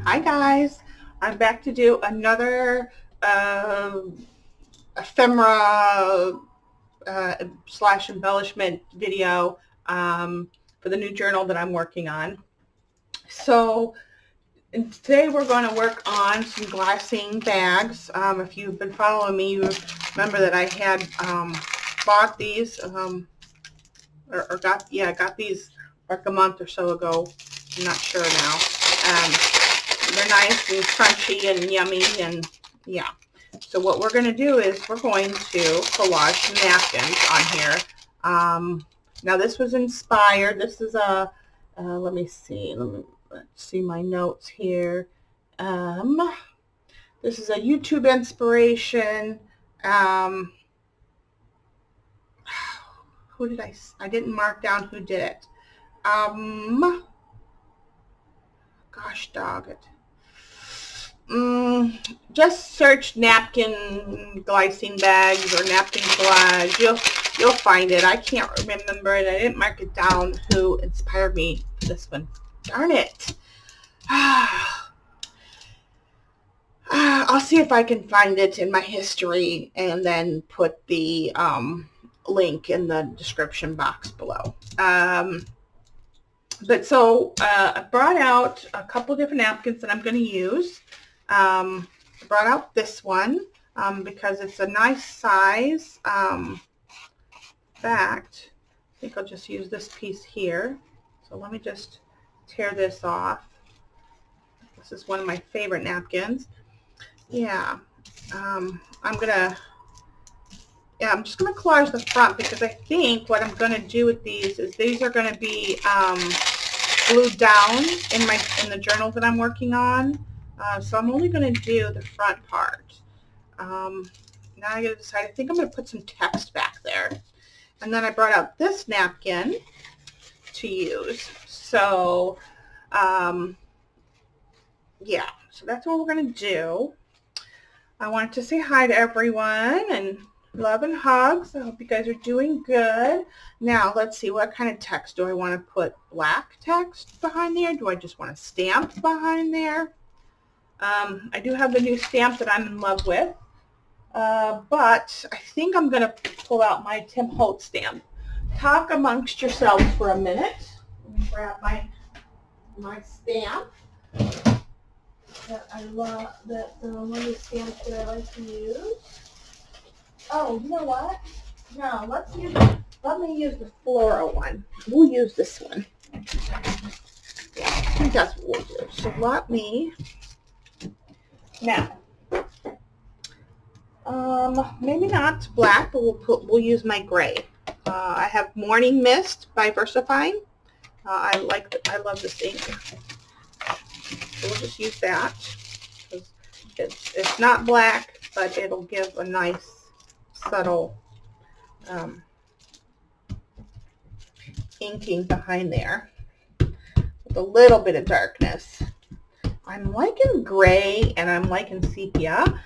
Hi guys, I'm back to do another ephemera slash embellishment video for the new journal that I'm working on. So today we're going to work on some glycine bags. If you've been following me, you remember that I had bought these or got these like a month or so ago. I'm not sure now. They're nice and crunchy and yummy, and yeah. So what we're going to do is we're going to collage some napkins on here. Now this was inspired. This is a let's see my notes here. This is a YouTube inspiration. Who did I didn't mark down who did it. Gosh dog it. Just search napkin glycine bags or napkin collage. You'll find it. I can't remember it. I didn't mark it down who inspired me for this one. Darn it. I'll see if I can find it in my history and then put the link in the description box below. But so I brought out a couple different napkins that I'm going to use. I brought out this one because it's a nice size. In fact, I think I'll just use this piece here. So let me just tear this off. This is one of my favorite napkins. Yeah, I'm just going to collage the front because I think what I'm going to do with these is these are going to be glued down in the journal that I'm working on. So I'm only going to do the front part. Now I got to decide. I think I'm going to put some text back there. And then I brought out this napkin to use. So yeah, so that's what we're going to do. I wanted to say hi to everyone and love and hugs. I hope you guys are doing good. Now, let's see, what kind of text do I want to put? Black text behind there? Do I just want a stamp behind there? I do have the new stamp that I'm in love with, but I think I'm going to pull out my Tim Holtz stamp. Talk amongst yourselves for a minute. Let me grab my stamp. That I love, one of the stamps that I like to use. Oh, you know what? No, let me use the floral one. We'll use this one. Yeah, I think that's what we'll do. So let me, now, maybe not black, but we'll use my gray. I have Morning Mist by Versifine. I love this ink. So we'll just use that because it's not black, but it'll give a nice subtle inking behind there with a little bit of darkness. I'm liking gray and I'm liking sepia,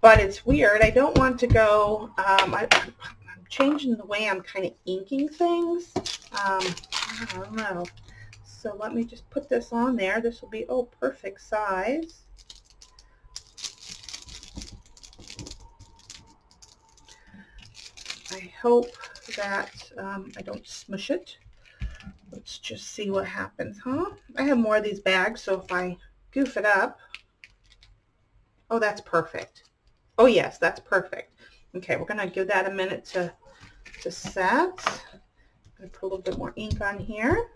but it's weird. I don't want to go, I'm changing the way I'm kind of inking things. I don't know. So let me just put this on there. This will be, perfect size. I hope that I don't smush it. Let's just see what happens, huh? I have more of these bags, so if I goof it up, that's perfect. Oh yes, that's perfect. Okay, we're gonna give that a minute to set. I'm gonna put a little bit more ink on here.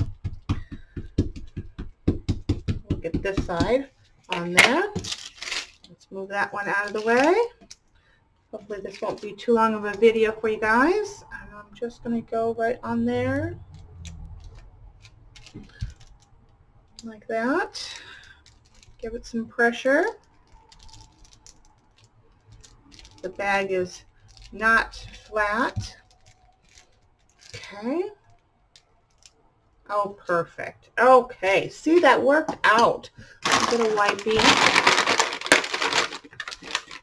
We'll get this side on there. Let's move that one out of the way. Hopefully this won't be too long of a video for you guys. And I'm just going to go right on there. Like that. Give it some pressure. The bag is not flat. Okay. Oh, perfect. Okay. See, that worked out. A little wiping.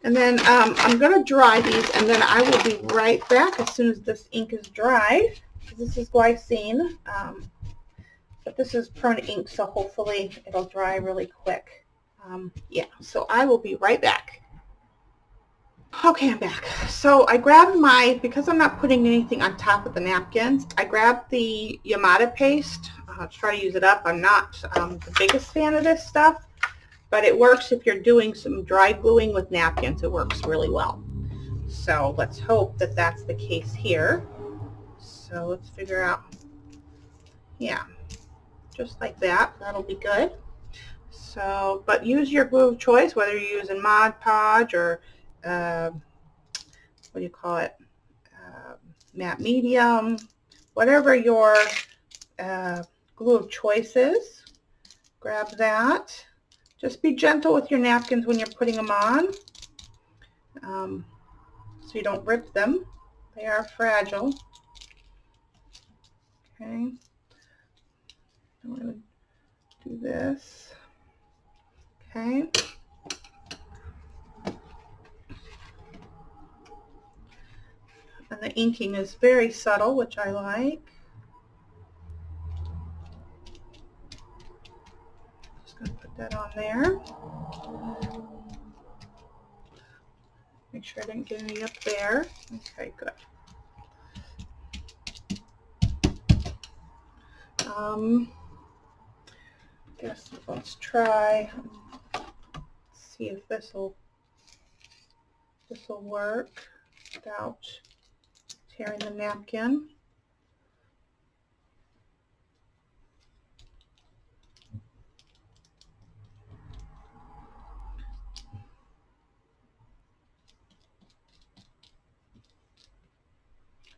And then I'm going to dry these, and then I will be right back as soon as this ink is dried. This is glycine, but this is permanent ink, so hopefully it'll dry really quick. Yeah, so I will be right back. Okay, I'm back. So I grabbed because I'm not putting anything on top of the napkins, I grabbed the Yamada paste to try to use it up. I'm not the biggest fan of this stuff, but it works if you're doing some dry gluing with napkins. It works really well. So let's hope that that's the case here. So let's figure out, yeah, just like that. That'll be good. So, but use your glue of choice, whether you're using Mod Podge or what do you call it, matte medium, whatever your glue of choice is. Grab that. Just be gentle with your napkins when you're putting them on, so you don't rip them. They are fragile. Okay, I'm going to do this. Okay. And the inking is very subtle, which I like. Just going to put that on there. Make sure I didn't get any up there. Okay, good. Guess let's try. See if this will work without tearing the napkin.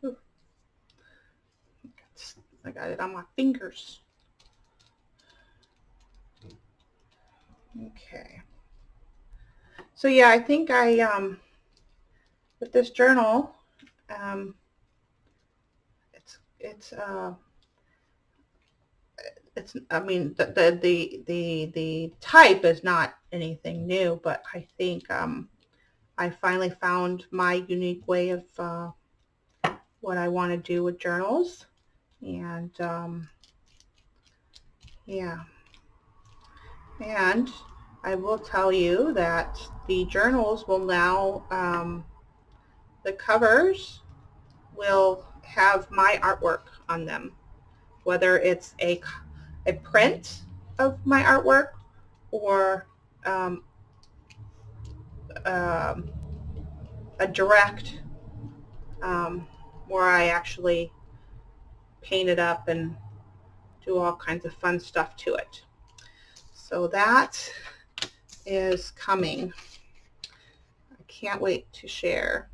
Ooh. I got it on my fingers. Okay. So yeah, I think with this journal, I mean, the type is not anything new, but I think I finally found my unique way of what I want to do with journals. And yeah, and I will tell you that the journals will now, the covers will have my artwork on them, whether it's a print of my artwork or um, a direct where I actually paint it up and do all kinds of fun stuff to it. So that is coming. I can't wait to share.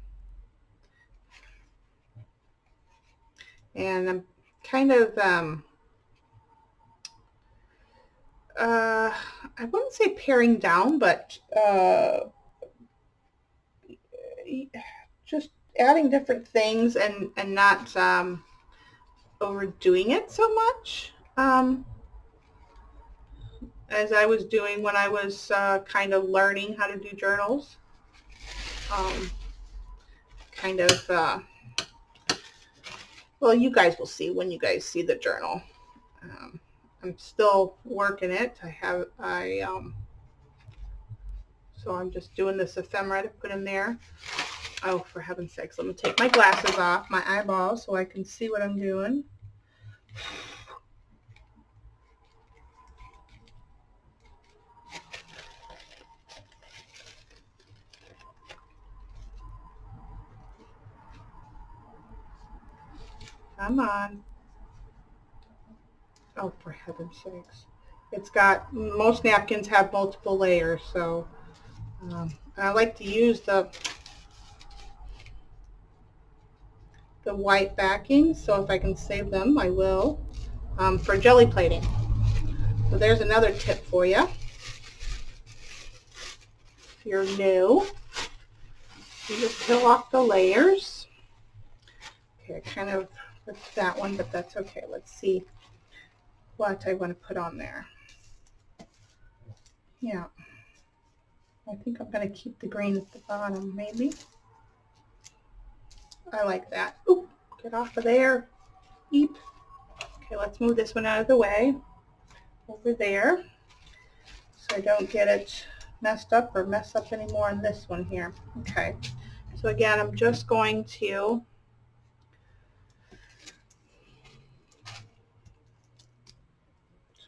And I'm kind of, I wouldn't say paring down, but just adding different things and not overdoing it so much as I was doing when I was kind of learning how to do journals. Kind of, well, you guys will see when you guys see the journal. I'm still working it. So I'm just doing this ephemera to put in there. Oh, for heaven's sakes, let me take my glasses off, my eyeballs, so I can see what I'm doing. Come on. Oh, for heaven's sakes. It's got, most napkins have multiple layers, so I like to use the white backing, so if I can save them, I will, for jelly plating. So there's another tip for you. If you're new, you just peel off the layers. Okay, I kind of ripped that one, but that's okay. Let's see what I want to put on there. Yeah, I think I'm going to keep the green at the bottom, maybe. I like that. Oop, get off of there. Eep. Okay, let's move this one out of the way. Over there. so I don't get it messed up or mess up anymore in this one here. Okay, so again, I'm just going to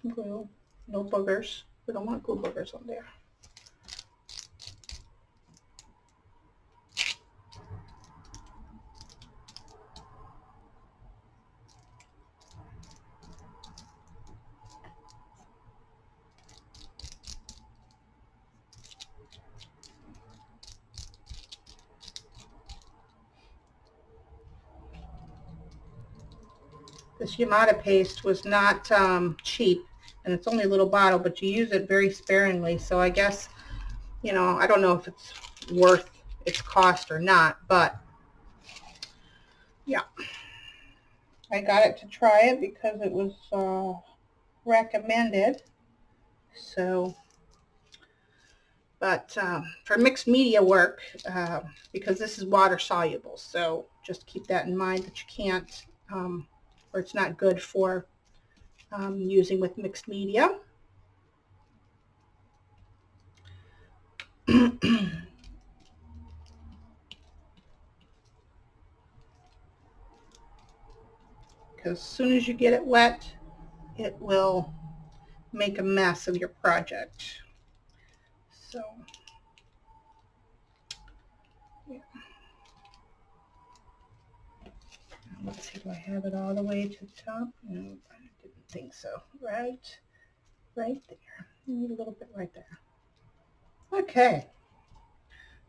some glue, no boogers. We don't want glue boogers on there. This Yamada paste was not cheap, and it's only a little bottle, but you use it very sparingly, so I guess, you know, I don't know if it's worth its cost or not, but yeah. I got it to try it because it was recommended, so, but for mixed media work, because this is water soluble, so just keep that in mind that you can't, or it's not good for using with mixed media. Because as soon as you get it wet, it will make a mess of your project. So, yeah. Let's see, do I have it all the way to the top? No, I didn't think so. Right there. You need a little bit right there. Okay.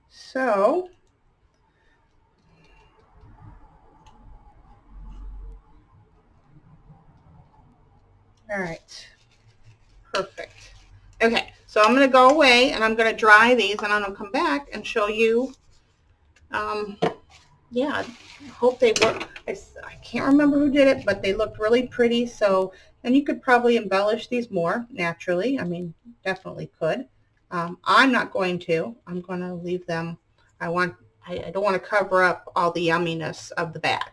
So, all right. Perfect. Okay, so I'm going to go away and I'm going to dry these and I'm going to come back and show you. Yeah, I hope they work. I can't remember who did it, but they looked really pretty. So, and you could probably embellish these more naturally. I mean, definitely could. I'm not going to. I'm going to leave them. I don't want to cover up all the yumminess of the bag.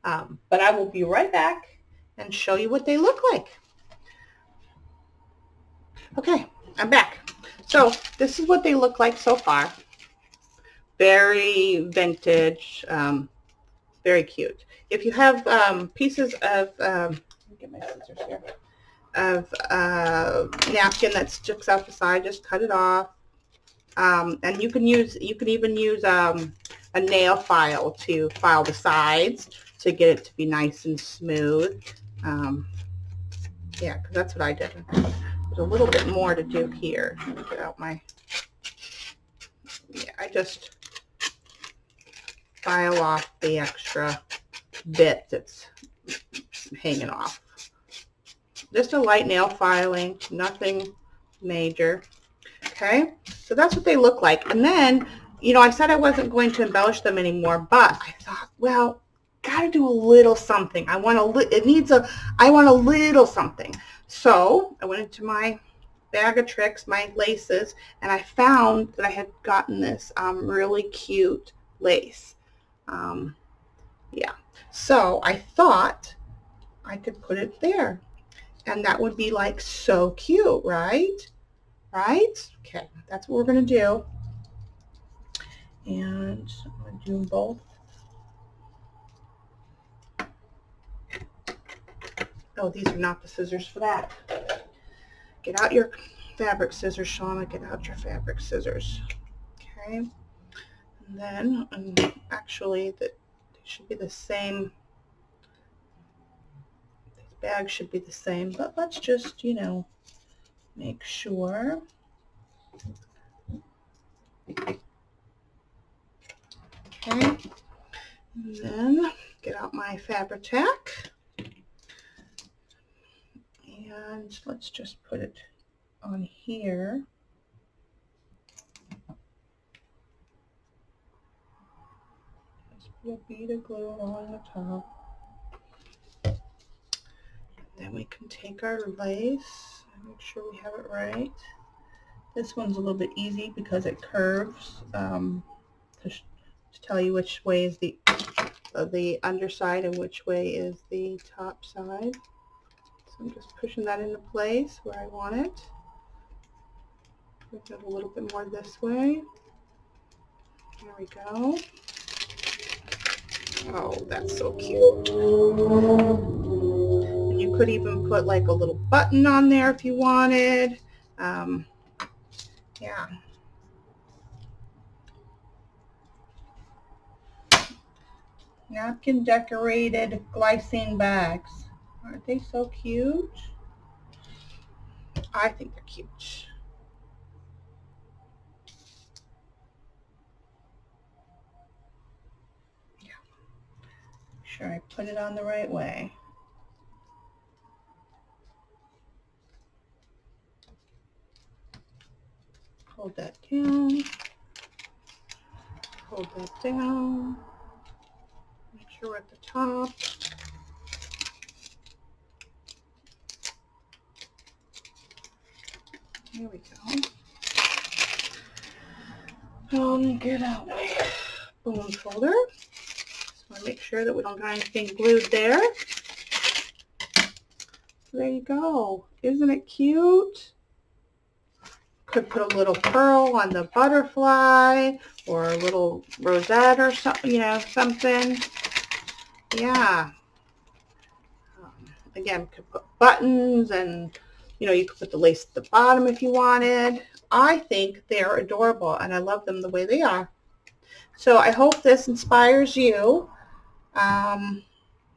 But I will be right back and show you what they look like. Okay, I'm back. So this is what they look like so far. Very vintage, very cute. If you have pieces of, let me get my scissors here, of napkin that sticks out the side, just cut it off. And you can even use a nail file to file the sides to get it to be nice and smooth. Yeah, because that's what I did. There's a little bit more to do here. Let me get out my, yeah, I just file off the extra bit that's hanging off. Just a light nail filing, nothing major. Okay, so that's what they look like. And then, you know, I said I wasn't going to embellish them anymore, but I thought, well, gotta do a little something. I want a little something. So I went into my bag of tricks, my laces, and I found that I had gotten this really cute lace. Yeah, so I thought I could put it there, and that would be like so cute, right? Right? Okay, that's what we're going to do. And I'm going to do them both. Oh, these are not the scissors for that. Get out your fabric scissors, Shauna. Get out your fabric scissors. Okay. And then, actually, they should be the same. These bags should be the same, but let's just, you know, make sure. Okay. And then get out my Fabri-Tac. And let's just put it on here. Just put a bead of glue along the top. Then we can take our lace and make sure we have it right. This one's a little bit easy because it curves to tell you which way is the underside and which way is the top side. So I'm just pushing that into place where I want it. Put it a little bit more this way. There we go. Oh, that's so cute. And you could even put like a little button on there if you wanted. Yeah. Napkin decorated glycine bags. Aren't they so cute? I think they're cute. Yeah. Make sure I put it on the right way. Hold that down. Hold that down. Make sure we're at the top. Here we go. Get out my bone folder. Just want to make sure that we don't got anything glued there. There you go. Isn't it cute? Could put a little pearl on the butterfly or a little rosette or something, you know, something. Yeah. Again, could put buttons and, you know, you could put the lace at the bottom if you wanted. I think they're adorable and I love them the way they are. So I hope this inspires you.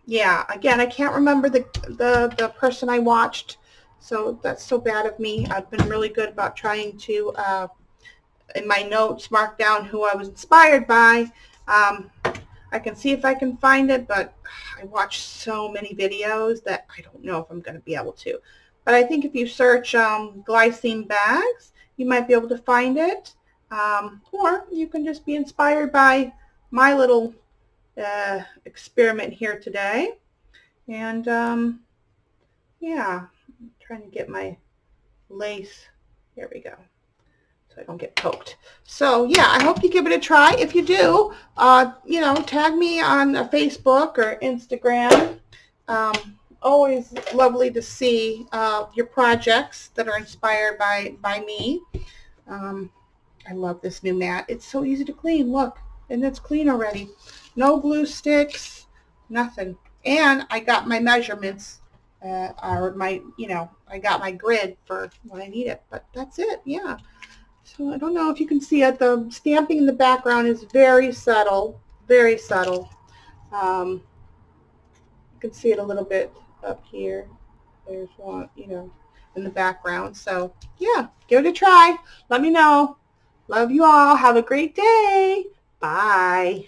Yeah, again, I can't remember the person I watched, so that's so bad of me. I've been really good about trying to, in my notes, mark down who I was inspired by. I can see if I can find it, but I watched so many videos that I don't know if I'm going to be able to. But I think if you search glycine bags, you might be able to find it. Or you can just be inspired by my little experiment here today. And yeah, I'm trying to get my lace. There we go. So I don't get poked. So yeah, I hope you give it a try. If you do, you know, tag me on Facebook or Instagram. Always lovely to see your projects that are inspired by me. I love this new mat. It's so easy to clean. Look, and it's clean already. No glue sticks, nothing. And I got my measurements, or my, you know, I got my grid for when I need it. But that's it, yeah. So I don't know if you can see it. The stamping in the background is very subtle, very subtle. You can see it a little bit up here. There's one, you know, in the background. So yeah, give it a try. Let me know. Love you all. Have a great day. Bye.